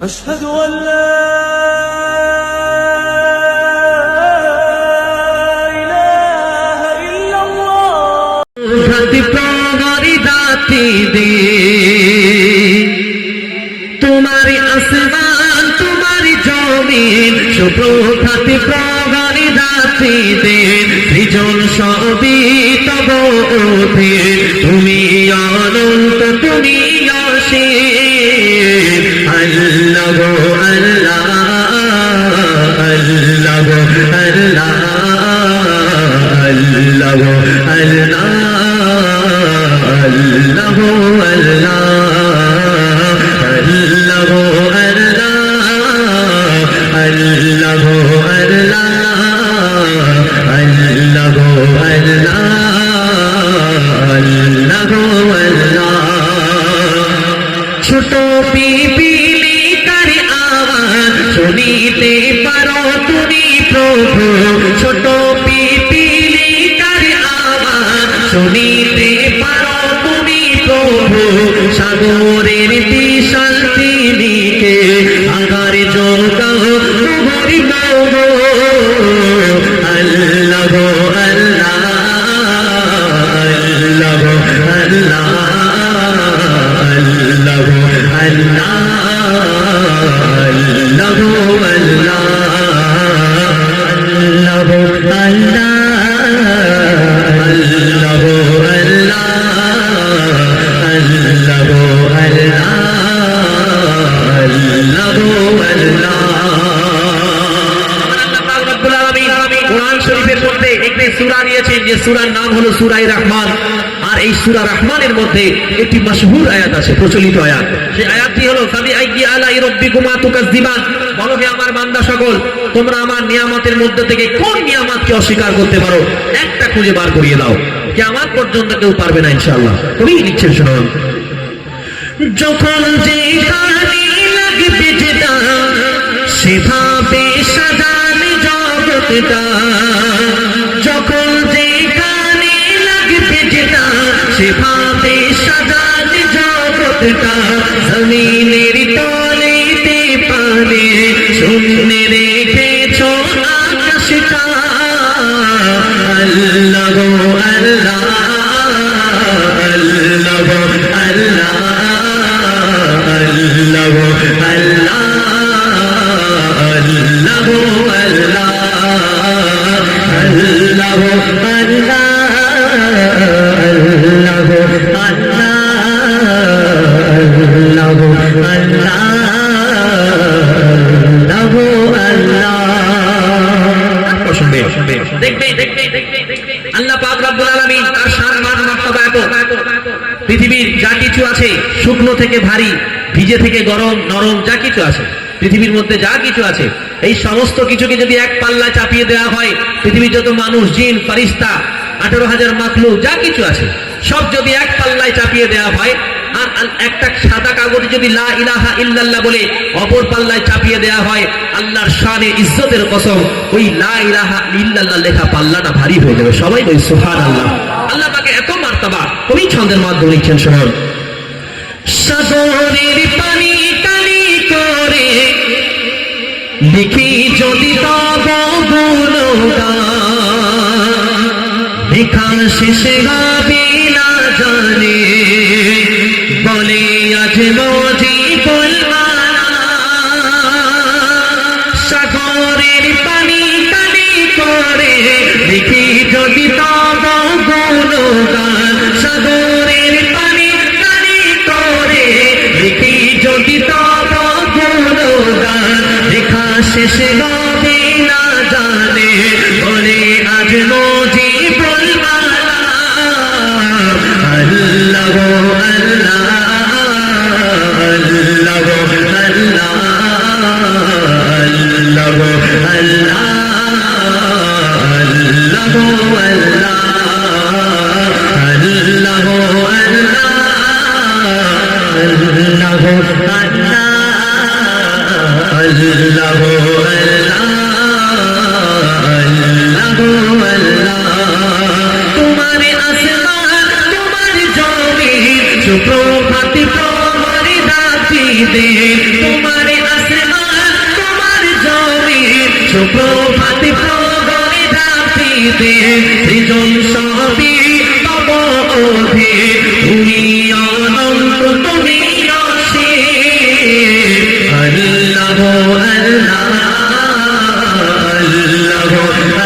أشهد أن لا إله إلا الله तुम्हारी आसमान तुम्हारी जमीन সুপ্রভাতি প্রভারি রাতি দিন সৃজন সবই তব অধীন তুমি অনন্ত তুমি অসীম আল্লাহ গো আল্লাহ আল্লাহ গো আল্লাহ আল্লাহ গো আল্লাহ আল্লাহ গো আল্লাহ ছোট পিপিলি তার আওয়াজ শুনিতে পারো তুমি প্রভু ছোট পিপিলি তার আওয়াজ শুনিতে পারো তুমি প্রভু সাগরের বিশাল তিমিকে আধার যোগাও তোমারি গো আল্লাহ গো আল্লাহ আল্লাহ গো আল্লাহ আল্লাহ গো আল্লাহ আল্লাহ গো আল্লাহ আল্লাহ গো আল্লাহ আল্লাহ গো আল্লাহ আল্লাহ গো আল্লাহ আল্লাহ গো আল্লাহ। কোরআন শরীফের মধ্যে একটি সূরা নিয়েছেন যে সূরার নাম হলো সূরা রহমান। আর এই সূরা রহমানের মধ্যে একটি মাশহুর আয়াত আছে, প্রচলিত আয়াত। সেই আয়াতটি হলো ফাবিআইয়ি আলাই রাব্বিকুমা তুকাজ্জিবান। বলো হে আমার বান্দা সকল, তোমরা আমার নিয়ামতের মধ্যে থেকে কোন নিয়ামতকে অস্বীকার করতে পারো? একটা খুঁজে বার করিয়ে দাও। কিয়ামত পর্যন্ত কেউ পারবে না ইনশাআল্লাহ। কবি লিখছেন শুনুন, যখন যে কানে লাগবে যেটা সেভাবে সাজালে জগৎটা, যখন যে কানে লাগবে যেটা সেভাবে সাজালে জগৎটা, জমিনের তলেতে পানে শূন্য রেখেছো আকাশটা। আল্লাহ গো আল্লাহ আল্লাহ গো আল্লাহ আল্লাহ গো আল্লাহ আল্লাহ গো আল্লাহ আল্লাহ গো আল্লাহ আল্লাহ গো আল্লাহ আল্লাহ গো আল্লাহ আল্লাহ গো আল্লাহ। দেখবে আল্লাহ পাক রব্বুল আলামিন তার শান মান মর্তবা এত। পৃথিবীর যা কিছু আছে, শুকনো থেকে ভারী, ভিজে থেকে গরম নরম, যা কিছু আছে পৃথিবীর মধ্যে, যা কিছু আছে, এই সমস্ত কিছুকে যদি এক পাল্লায় চাপিয়ে দেওয়া হয়, পৃথিবীর যত মানুষ জিন ফারিস্তা 18,000 মাখলুক যা কিছু আছে সব যদি এক পাল্লায় চাপিয়ে দেওয়া হয়, আর একটা সাদা কাগজে যদি লা ইলাহা ইল্লাল্লাহ বলে অপর পাল্লায় চাপিয়ে দেওয়া হয়, আল্লাহর শানে ইজ্জতের কসম ওই লা ইলাহা ইল্লাল্লাহ লেখা পাল্লাটা ভারী হয়ে যাবে। সবাই বলি সুবহানাল্লাহ। আল্লাহ পাকে এত মার্তবা। কবি ছন্দের মাধ্যমে লিখছেন শুনুন, সাগরের পানি কালি করে লিখি যদি তব গুণগান, লেখা শেষে হবে না জানে বলে আজ মজিবুল মানা। সাগরের পানি কালি করে লিখি যদি তব গুণগান, সাগরের পানি কালি করে লিখি যদি তব গুণগান, লেখা শেষে হবে না জানে বলে আজ মজিবুল মানা। আল্লাহ গো আল্লাহ আল্লাহ গো আল্লাহ আল্লাহ গো আল্লাহ আল্লাহ গো আল্লাহ আল্লাহ গো আল্লাহ আল্লাহ গো আল্লাহ আল্লাহ গো আল্লাহ আল্লাহ গো আল্লাহ। তোমার আসমান তোমার জমিন সুপ্রভাতি তোমার রাতি দে, তোমার জগতে সৃজন সবই তব অধি তুমি অনন্ত তুমি অসীম আল্লাহ আল্লাহ আল্লাহ